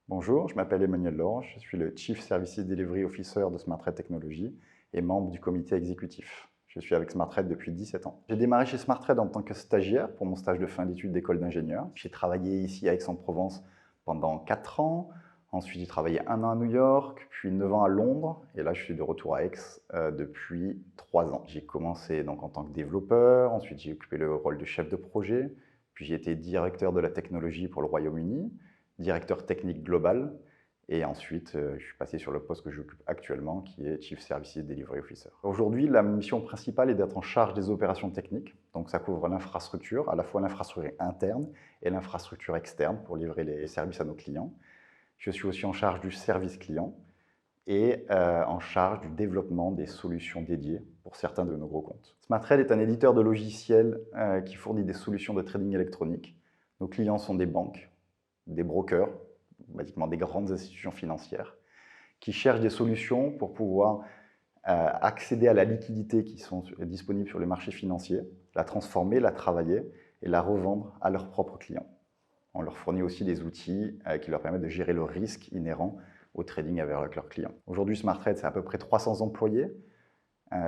Bonjour, je m'appelle Emmanuel Laure, je suis le Chief Services Delivery Officer de SmartRed Technologies et membre du comité exécutif. Je suis avec SmartRed depuis 17 ans. J'ai démarré chez SmartRed en tant que stagiaire pour mon stage de fin d'études d'école d'ingénieur. J'ai travaillé ici à Aix-en-Provence pendant 4 ans. Ensuite, j'ai travaillé 1 an à New York, puis 9 ans à Londres. Et là, je suis de retour à Aix depuis 3 ans. J'ai commencé donc en tant que développeur. Ensuite, j'ai occupé le rôle de chef de projet. Puis j'ai été directeur de la technologie pour le Royaume-Uni, directeur technique global. Et ensuite, je suis passé sur le poste que j'occupe actuellement, qui est Chief Services Delivery Officer. Aujourd'hui, la mission principale est d'être en charge des opérations techniques. Donc ça couvre l'infrastructure, à la fois l'infrastructure interne et l'infrastructure externe pour livrer les services à nos clients. Je suis aussi en charge du service client et en charge du développement des solutions dédiées pour certains de nos gros comptes. SmartRed est un éditeur de logiciels qui fournit des solutions de trading électronique. Nos clients sont des banques, des brokers, basiquement des grandes institutions financières, qui cherchent des solutions pour pouvoir accéder à la liquidité qui sont disponibles sur les marchés financiers, la transformer, la travailler et la revendre à leurs propres clients. On leur fournit aussi des outils qui leur permettent de gérer le risque inhérent au trading avec leurs clients. Aujourd'hui, SmartRed, c'est à peu près 300 employés.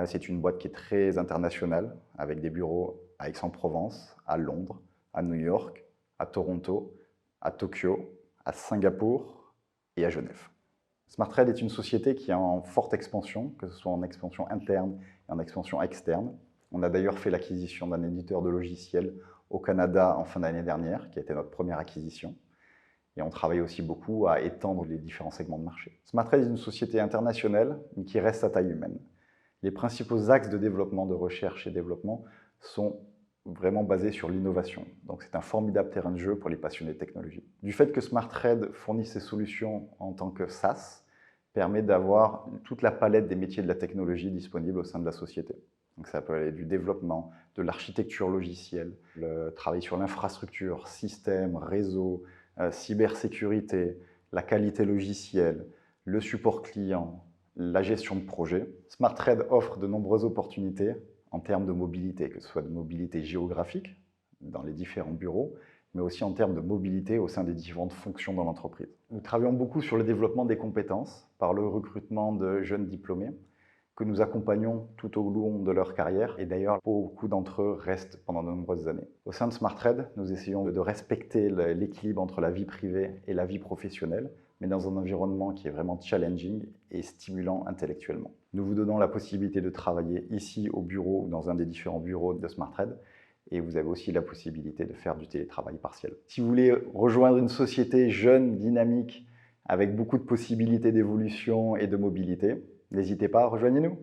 C'est une boîte qui est très internationale, avec des bureaux à Aix-en-Provence, à Londres, à New York, à Toronto, à Tokyo, à Singapour et à Genève. SmartRed est une société qui est en forte expansion, que ce soit en expansion interne et en expansion externe. On a d'ailleurs fait l'acquisition d'un éditeur de logiciels au Canada en fin d'année dernière, qui a été notre première acquisition. Et on travaille aussi beaucoup à étendre les différents segments de marché. SmartRed est une société internationale, mais qui reste à taille humaine. Les principaux axes de développement, de recherche et développement sont vraiment basés sur l'innovation. Donc c'est un formidable terrain de jeu pour les passionnés de technologie. Du fait que SmartRed fournit ses solutions en tant que SaaS, permet d'avoir toute la palette des métiers de la technologie disponible au sein de la société. Donc ça peut aller du développement, de l'architecture logicielle, le travail sur l'infrastructure, système, réseau, cybersécurité, la qualité logicielle, le support client, la gestion de projet. SmartRed offre de nombreuses opportunités en termes de mobilité, que ce soit de mobilité géographique dans les différents bureaux, mais aussi en termes de mobilité au sein des différentes fonctions dans l'entreprise. Nous travaillons beaucoup sur le développement des compétences par le recrutement de jeunes diplômés que nous accompagnons tout au long de leur carrière. Et d'ailleurs, beaucoup d'entre eux restent pendant de nombreuses années. Au sein de SmartRed, nous essayons de respecter l'équilibre entre la vie privée et la vie professionnelle, mais dans un environnement qui est vraiment challenging et stimulant intellectuellement. Nous vous donnons la possibilité de travailler ici au bureau ou dans un des différents bureaux de SmartRed, et vous avez aussi la possibilité de faire du télétravail partiel. Si vous voulez rejoindre une société jeune, dynamique, avec beaucoup de possibilités d'évolution et de mobilité, n'hésitez pas, rejoignez-nous.